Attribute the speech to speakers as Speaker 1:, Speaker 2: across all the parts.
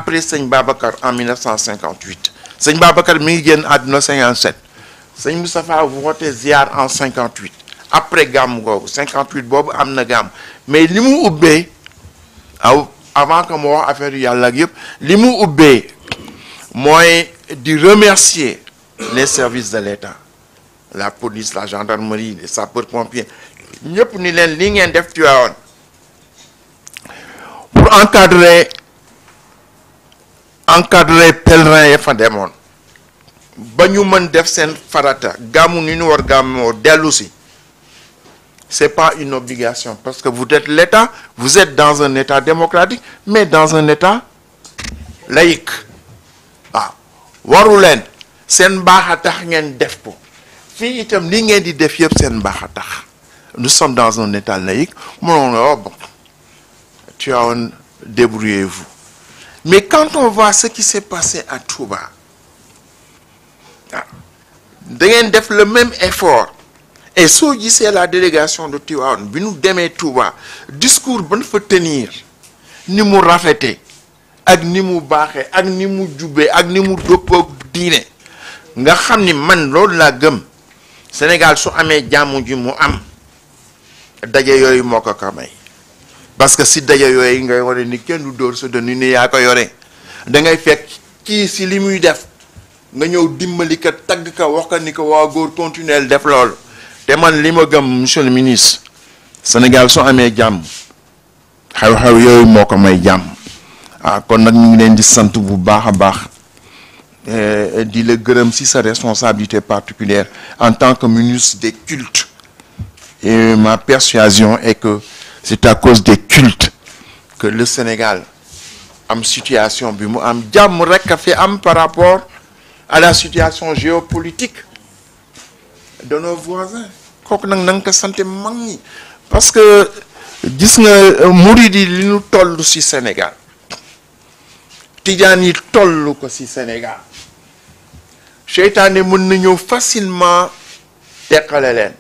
Speaker 1: après Seigne Babacar en 1958 Seigne Babacar mi ngi génn àdduna 57 Seigne Moustapha woote ziar en 58 après gàmm googu 58 boobu am na gàmm mais li mu ubbee avant que mu wax affaire yu yàlla ak yëpp li mu ubbee mooy di remercier les services de l'État, la police, la gendarmerie, les sapeurs-pompiers ñëpp ni leen li ngeen def Tivaouane pour encadrer pèlerins yi fa demoon ba ñu mën def seen farata gàmmu ni ñu war gàmmoo dellu si. C'est pas une obligation parce que vous êtes l'État, vous êtes dans un État démocratique, mais dans un État laïque. Ah, waru leen seen baax a tax ngeen def ko fii itam li ngeen di def yëpp seen baax a tax. Nous sommes dans un État laïque. Oh, bon, Tivaouane, débrouillez-vous. Mais quand on voit ce qui s'est passé à Touba, da ngeen def le même effort. Et soo gisee la délégation de Tivaouane bi nu demee Touba discours ban fa tenir ni mu rafete ak ni mu baaxee ak ni mu jubee ak ni mu dëppoo diine nga xam ni man loolu laa gëm Sénégal su amee jàmm ji mu am daje yooyu moo ko may parce que si daje yooyu ngay wane ni kenn du dóor sa dënnu ni yaa ko yore da ngay fekk kii si li muy def nga ñëw dimbali ka tagg ka wax ka ni ko waa góor continuer def loolu. te man li ma gëm monsieur le ministre Sénégal soo amee jàmm xew-xew yooyu moo ko may jàmm kon nag ñu ngi leen di sant bu baax a baax di la gërëm si sa responsabilité particulière en tant que ministre des cultes et ma persuasion est que c'est à cause des cultes que le Sénégal am situation bi mu am jàmm rek a fi am par rapport à la situation géopolitique de nos voisins kooku nag na nga ko sant mag ñi parce que gis nga murid yi li ñu toll ci Sénégal tijaan yi toll ko ci Sénégal seytaane mën na ñëw facilement teqale leen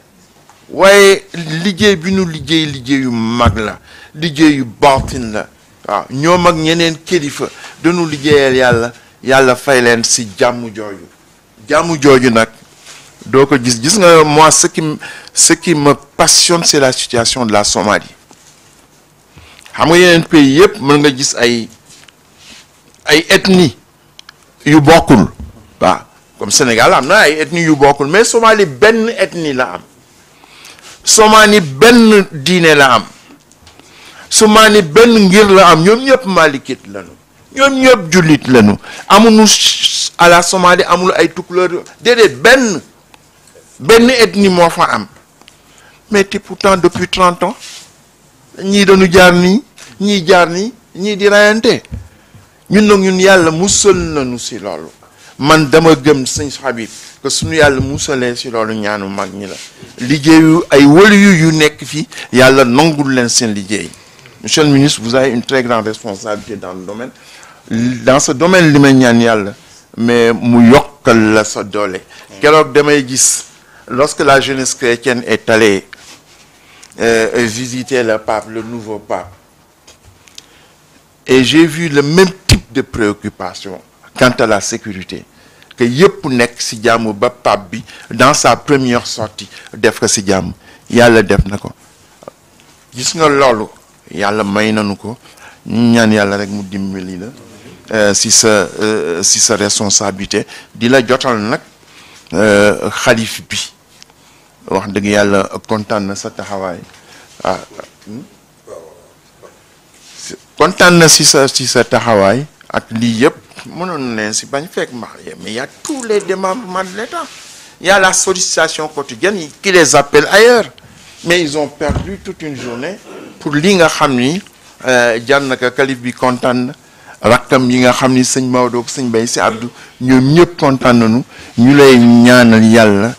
Speaker 1: waaye liggéey bi ñu liggéeyu mag la liggéeyu baatin la waaw ñoom ak ñeneen kilifa dañu liggéeyal yàlla fay leen ci jàmm jooju nag doo ko gis nga moi ce qui me passionne c'est la situation de la Somalie xam nga yeneen pays yëpp mën nga gis ay ethnie yu bokkul waaw comme Sénégal am na ay ethnie yu bokkul mais Somalie benn ethnie la am Somalie benn diine la am Somalie benn ngir la am ñoom ñëpp malikit lañu ñoom ñëpp jullit lañu amuñu à la Somalie amul ay tukulóor déedéet benn ethnie moo fa am mais pourtant depuis 30 ans ñii dañu jaar nii ñii jaar nii ñii di rayante ñun yàlla musal nañu si loolu man dama gëm sëñ Habib que suñu yàlla musalee si loolu ñaanu mag ñi la liggéeyu ay waliyu yu nekk fii yàlla nangul leen seen liggéey. Monsieur le ministre, vous avez une très grande responsabilité dans le domaine. Dans ce domaine li may ñaan yàlla mais mu yokkal la sa doole. Keroog damay gis lorsque la jeunesse chrétienne est allée visiter le pape, le nouveau pape, et j'ai vu le même type de préoccupation quant à la sécurité que yëpp nekk ci jàmm ba pape bi dans sa première sortie def ko ci jàmm yàlla def na ko gis nga loolu yàlla may nañu ko ñaan yàlla rek mu dimbali la ci sa responsabilité di la jotal nag xalif bi wax dëgg yàlla kontaan na sa taxawaay kontaan na ci sa taxawaay ak lii yëpp mënoon na leen ci bañ fekk mais il y a tous les démembrements de l'État, il y a la sollicitation quotidienne qui les appelle ailleurs, mais ils ont perdu toute une journée pour li nga xam ni jar naka kalif bi kontaan na rakkam yi nga xam ni sëñ Maodo ak sëñ Bay si Abdou ñoom ñëpp kontaan nañu ñu lay ñaanal yàlla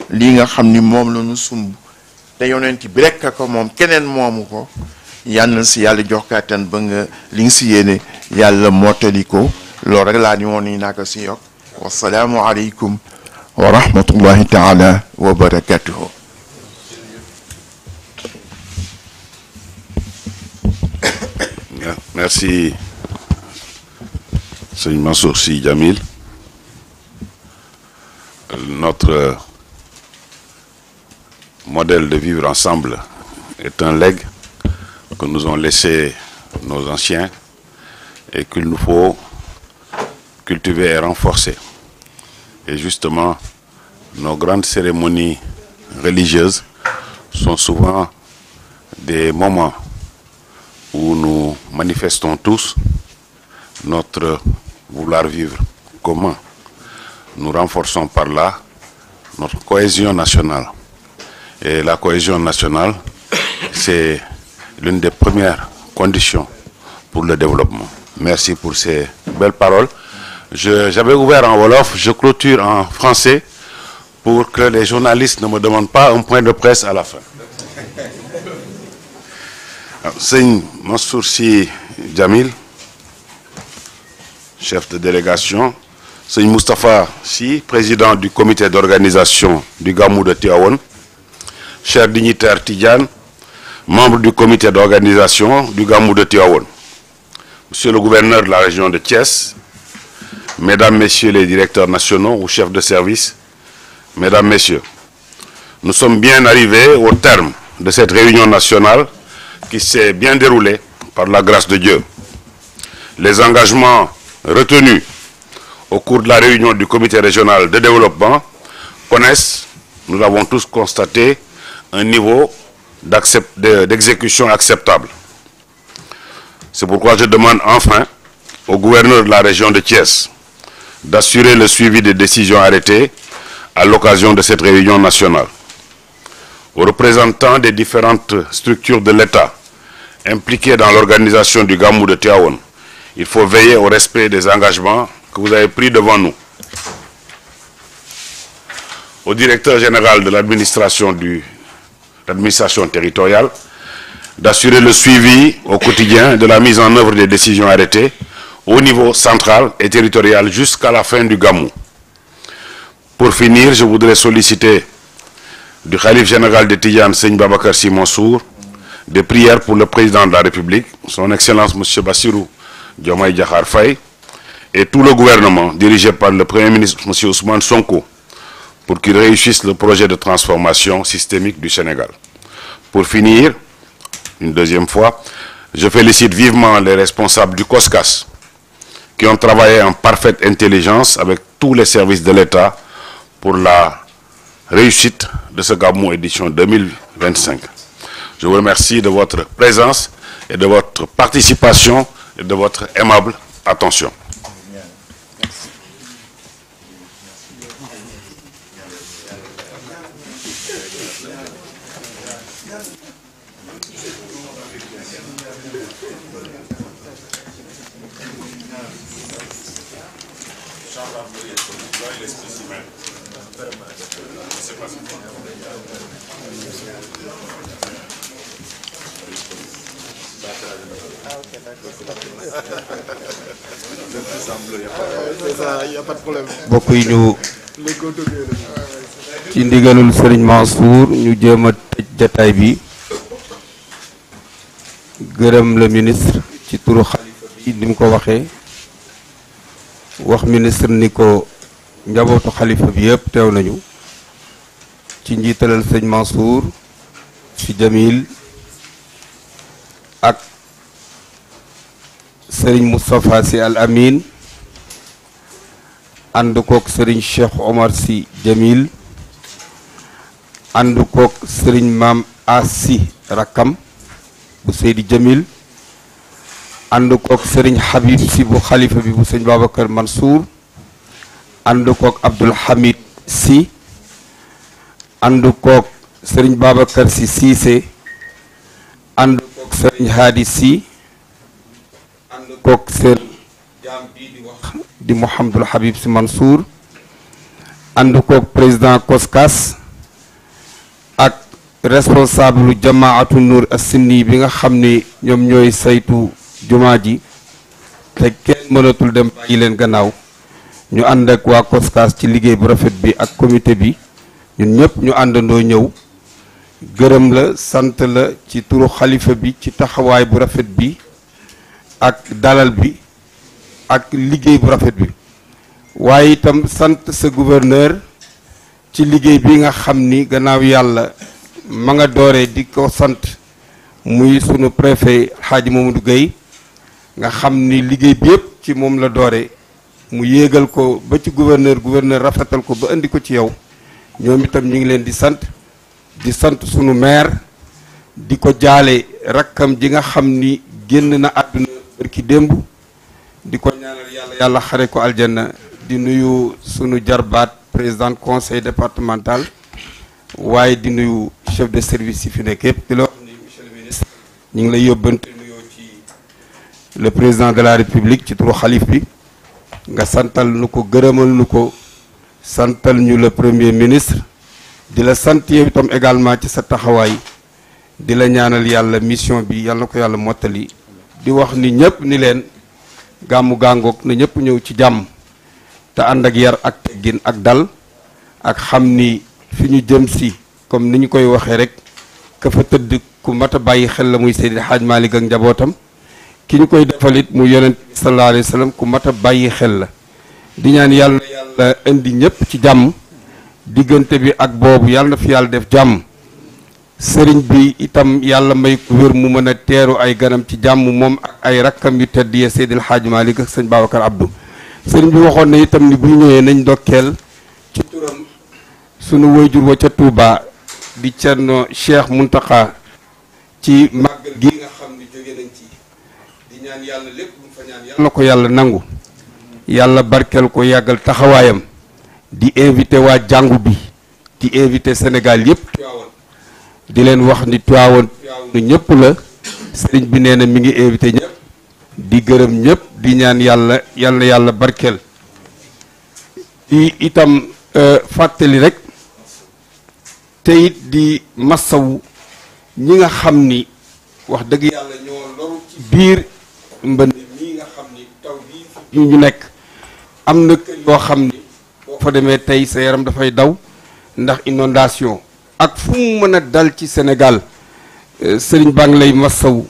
Speaker 1: lii nga xam ni moom la ñu sumb te yonent bi rekk ko moom keneen moomu ko yàlla si yàlla jox kàttan ba nga li nga si yéene yàlla mottali ko loolu rek laa ni woon ni naa ko si yokk wasalaamu aleykum wa rahmatullahi taala wa barakatuhu.
Speaker 2: Merci Seigneur Mansour Sy Djamil, notre modèle de vivre ensemble est un legs que nous ont laissé nos anciens et qu'il nous faut cultiver et renforcer. Et justement, nos grandes cérémonies religieuses sont souvent des moments où nous manifestons tous notre vouloir vivre commun. Nous renforçons par là notre cohésion nationale. Et la cohésion nationale, c'est l'une des premières conditions pour le développement. Merci pour ces belles paroles. J'avais ouvert en Wolof, je clôture en français pour que les journalistes ne me demandent pas un point de presse à la fin. Seigneur Mansour Sy Djamil, chef de délégation, Seigneur Moustapha Sy, président du comité d'organisation du Gamou de Tivaouane, chers dignitaires Tidjane, membres du comité d'organisation du Gamou de Tivaouane, monsieur le gouverneur de la région de Thiès, mesdames, messieurs les directeurs nationaux ou chefs de service, mesdames, messieurs, nous sommes bien arrivés au terme de cette réunion nationale qui s'est bien déroulée par la grâce de Dieu. Les engagements retenus au cours de la réunion du comité régional de développement connaissent, nous l'avons tous constaté, un niveau d'exécution acceptable. C'est pourquoi je demande enfin au gouverneur de la région de Thiès d'assurer le suivi des décisions arrêtées à l'occasion de cette réunion nationale. Aux représentants des différentes structures de l'État impliquées dans l'organisation du Gamou de Tivaouane, il faut veiller au respect des engagements que vous avez pris devant nous. Au directeur général de l'administration territoriale, d'assurer le suivi au quotidien de la mise en œuvre des décisions arrêtées au niveau central et territorial jusqu'à la fin du Gamou. Pour finir, je voudrais solliciter du Khalife général de Tidjane, Seigneur Babacar Sy Mansour, des prières pour le président de la République, son Excellence M. Bassirou Diomaye Diakhar Faye, et tout le gouvernement dirigé par le Premier ministre M. Ousmane Sonko, pour qu'il réussisse le projet de transformation systémique du Sénégal. Pour finir, une deuxième fois, je félicite vivement les responsables du COSCAS qui ont travaillé en parfaite intelligence avec tous les services de l'État pour la réussite de ce Gamou édition 2025. Je vous remercie de votre présence et de votre participation et de votre aimable attention.
Speaker 3: mbokk yi ñu ci ndigalul Serigne Mansour ñu jéem a tëj jataay bi gërëm le ministre ci turu xalifa bi ni mu ko waxee wax ministre ni ko njabootu xalifa bi yëpp teew nañu ci njiitalal Serigne Mansour Sy Djamil ak Serigne Moustapha Sy Al Amin ànd kook Serigne Cheikh Omar Sy Djamil ànd kook Serigne Maam Asi Rakam bu Seydi Djamil ànd kook Serigne Habib Sy bu xalifa bi bu Serigne Babacar Mansour ànd kook Abdoul Hamid Sy ànd kook Serigne Babacar Sy Cissé ànd kook Serigne Hadi Sy ànd kook Serigne jaam bii di wax di Mouhamadoul Habib Sy Mansour ànd kook président COSCAS ak responsable jamaatu Nour as-Sinni bi nga xam ni ñoom ñooy saytu jumaa ji te kenn mënatul dem bàyyi leen gannaaw ñu ànd ak waa COSCAS ci liggéey bu rafet bi ak comité bi ñun ñëpp ñu àndandoo ñëw gërëm la sant la ci turu xalifa bi ci taxawaay bu rafet bi ak dalal bi ak liggéey bu rafet bi waaye itam sant sa gouverneur ci liggéey bi nga xam ni gannaaw yàlla ma nga dooree di ko sant muy sunu préfet Hadji Mamadou Gueye nga xam ni liggéey bi yëpp ci moom la doore mu yéegal ko ba ci gouverneur rafetal ko ba indi ko ci yow ñoom itam ñu ngi leen di sant sunu maire di ko jaale rakkam ji nga xam ni génn na àdduna barki démb di ko ñaanal yàlla xare ko aljanna di nuyu sunu jarbaat président conseil départemental waaye di nuyu chef de service yi fi nekk yëpp di la wax ni monsieur le ministre ñu ngi lay yóbbante nuyoo ci le président de la république ci turu xalif bi nga santal nu ko gërëmal nu ko santal ñu le premier ministre di la sant yow itam également ci sa taxawaay di la ñaanal yàlla mission bi yàlla na ko yàlla mottali di wax ni ñëpp ni leen gàmmu gàngoog na ñëpp ñëw ci jàmm te ànd ak yar ak teggin ak dal ak xam ni fi ñu jëm si comme ni ñu koy waxee rek ka fa tëdd ku mat a bàyyi xel la muy Seydi Hadj Malick ak njabootam ki ñu koy defalit mu yonent bi sallallahu alayhi wa sallam ku mat a bàyyi xel la di ñaan yàlla indi ñëpp ci jàmm diggante bi ak boobu yàlla na fi yàlla def jàmm sëriñ bi itam yàlla may ko wér mu mën a teeru ay ganam ci jàmm moom ak ay rakkam yu tedd ya Seydil Hadj Malick ak sëñ Babacar Abdou sëriñ bi waxoon na itam ni bu ñu ñëwee nañ ndokkeel ci turam sunu wayjur wa ca Touba di Cerno Cheikh Muntaka ci màggal gi nga xam ni jóge nañ ci di ñaan yàlla lépp lu fa ñaan yàlla na ko yàlla nangu yàlla barkeel ko yàggal taxawaayam di invité waa jàngu bi di invité Sénégal yëpp di leen wax ni Tiwaawoon ñëpp la sëriñ bi nee na mi ngi invité ñëpp di gërëm ñëpp di ñaan yàlla barkeel di itam fàttali rek te it di massawu ñi nga xam ni wax dëgg yàlla ñoo loru ci biir mbënd mii nga xam ni taw bii ñu nekk am na kër yoo xam ni boo fa demee tey sa yaram dafay daw ndax inondation ak fu mu mën a dal ci Sénégal sëriñ baa ngi lay massawu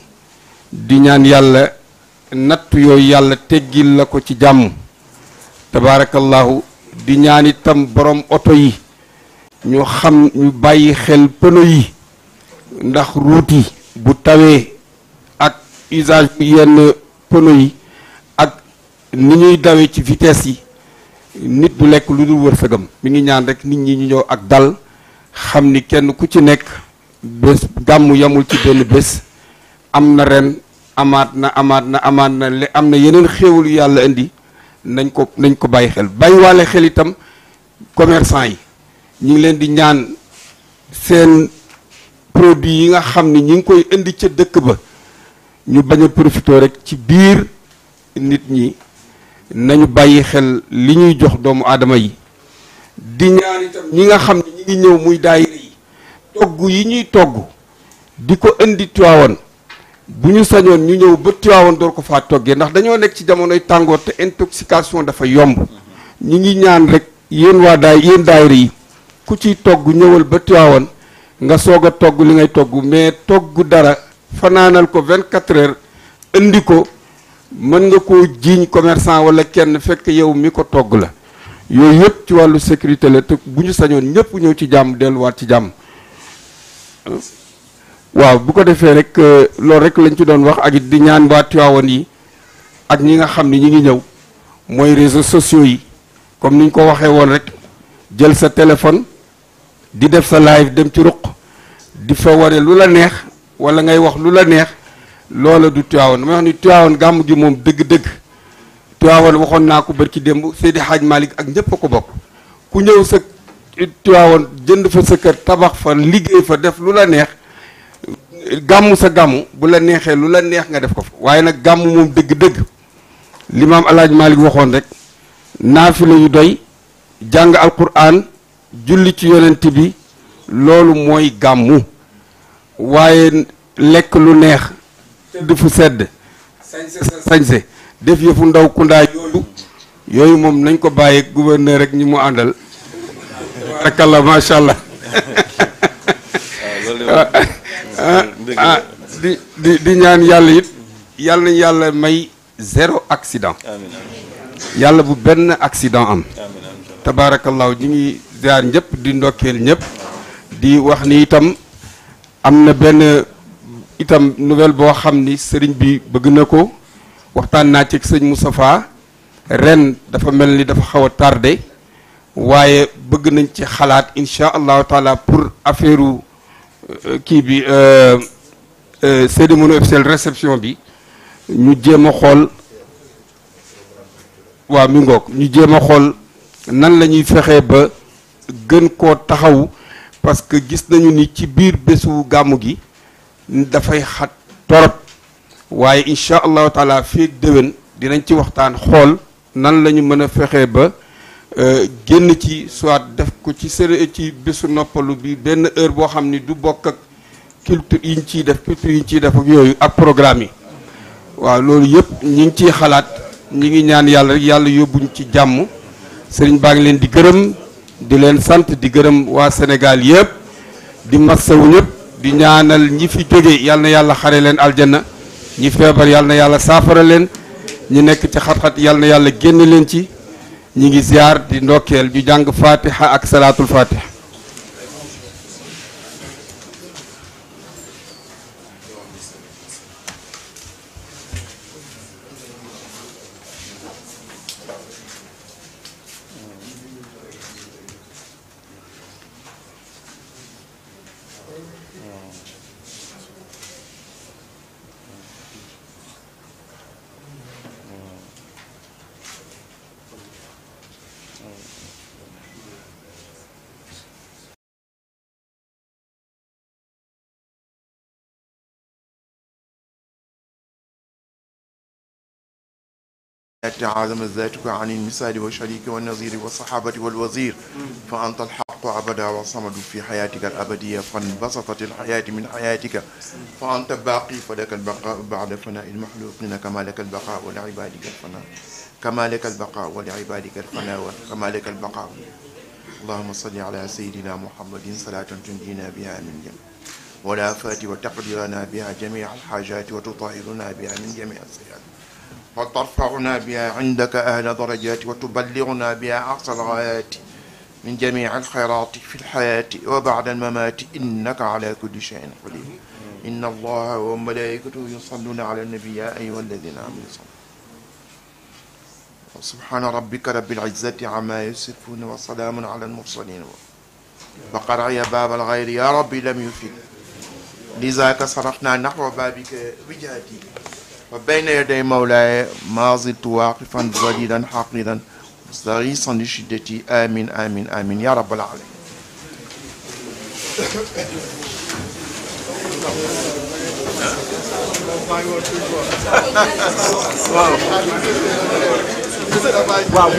Speaker 3: di ñaan yàlla natt yooyu yàlla teggil la ko ci jàmm tabaarakallahu di ñaan itam borom oto yi ñu xam ñu bàyyi xel pneu yi ndax route yi bu tawee ak usage yenn pneu yi ak ni ñuy dawee ci vitesse yi nit du lekk lu dul wërsëgam mi ngi ñaan rek nit ñi ñu ñëw ak dal xam ni kenn ku ci nekk bés gàmmu yamul ci benn bés am na ren amaat na am na yeneen xéewal yu yàlla indi nañ ko bàyyi xel bàyyiwaale xel itam commerçant yi ñu ngi leen di ñaan seen produit yi nga xam ni ñi ngi koy indi ca dëkk ba ñu bañ a profité rek ci biir nit ñi nañu bàyyi xel li ñuy jox doomu aadama yi di ñaan itam ñi nga xam ne ñi ngi ñëw muy daayira yi togg yi ñuy togg di ko indi Tiwaawan bu ñu sañoon ñu ñëw ba Tiwaawan door ko faa toggee ndax dañoo nekk ci jamonoy tàngoor te intoxication dafa yomb ñi ngi ñaan rek yéen daayira yi ku ciy togg ñëwal ba Tiwaawan nga soog a togg li ngay togg mais togg dara fanaanal ko 24 heures indi ko mën nga koo jiiñ commerçant wala kenn fekk yow mi ko togg la yooyu yëpp ci wàllu sécurité la te bu ñu sañoon ñëpp ñëw ci jàmm delluwaat ci jàmm waaw bu ko defee rek loolu rek lañ ci doon wax ak it di ñaan waa Tiwaawan yi ak ñi nga xam ni ñi ngi ñëw mooy réseaux sociaux yi comme ni ñu ko waxee woon rek jël sa téléphone di def sa live dem ci ruq di fa wane lu la neex wala ngay wax lu la neex loola du Tiwaawan damay wax ni Tiwaawan gàmm gi moom dëgg-dëgg Tiwaawan waxoon naa ko barki démb Seydi Hadj Malick ak ñëpp a ko bokk ku ñëw sa Tiwaawan jënd fa sa kër tabax fa liggéey fa def lu la neex gàmmu sa gàmmu bu la neexee lu la neex nga def ko fa waaye nag gàmmu moom dëgg-dëgg li maam El Hadj Malick waxoon rek naafila yu doy jàng alquran julli ci yonent bi loolu mooy gàmmu waaye lekk lu neex tëdd fu sedd sañse def yëfu ndaw kundaay yooyu moom nañ ko bàyyi gouverneur rek ñi mu àndal tabarakallah macha allah di ñaan yàlla it yàlla nañ yàlla may zéro accident yàlla bu benn accident am tabaarakallaahu ñi ngi ziar ñëpp di ndokkeel ñëpp di wax ni itam am na benn itam nouvelle boo xam ni sëriñ bi bëgg na ko waxtaan naa ci sëñ Moustapha ren dafa mel ni dafa xaw a tardé waaye bëgg nañ ci xalaat incha allahu taala pour affaire kii bi cérémonie officielle réception bi ñu jéem a xool waaw mi ngoog ñu jéem a xool nan la ñuy fexee ba gën koo taxaw parce que gis nañu ni ci biir bésu gàmmu gi dafay xat torop waaye incha allahu taala fii déwén dinañ ci waxtaan xool nan la ñu mën a fexee ba génn ci soit def ko ci ci bésu noppalu bi benn heure boo xam ni du bokk ak culture yi ñu ciy def culture yi ñu ciy def ak yooyu ak programme yi waaw loolu yëpp ñi ngi ciy xalaat ñi ngi ñaan yàlla rek yàlla yóbbuñ ci jàmm sëriñ baa ngi leen di gërëm di leen sant di gërëm waa Sénégal yëpp di massawu ñëpp di ñaanal ñi fi jóge yàlla na yàlla xare leen aljanna ñi feebar yàlla na yàlla saafara leen ñi nekk ci xat-xat yàlla na yàlla génn leen ci ñi ngi ziar di ndokkeel ñu jàng fatiha ak salaatul fatiha
Speaker 1: تعاظم ذاتك عن المثال والشريك والنظير والصحابة والوزير فأنت الحق أبدا والصمد في حياتك الأبدية فانبسطت الحياة من حياتك فأنت باقي فلك البقاء بعد فناء المخلوقين كما لك البقاء ولعبادك الفناء كما لك البقاء ولعبادك الفناء كما لك البقاء اللهم صل على سيدنا محمد صلاة تنجينا بها من جميع والآفات وتقدرنا بها جميع الحاجات وتطهرنا بها من جميع السيئات وترفعنا بها عندك أهل درجات وتبلغنا بها أقصى الغايات من جميع الخيرات في الحياة وبعد الممات إنك على كل شيء قدير إن الله وملائكته يصلون على النبي يا أيها الذين آمنوا صلوا سبحان ربك رب العزة عما يصفون وسلام على المرسلين فقرع يا باب الغير يا ربي لم يفد لذاك صرفنا نحو بابك وجهتي وبين يدي مولاي ما زلت واقفا ظليلا حقيدا مستغيثا لشدتي آمين آمين آمين يا رب العالمين.
Speaker 4: Wow,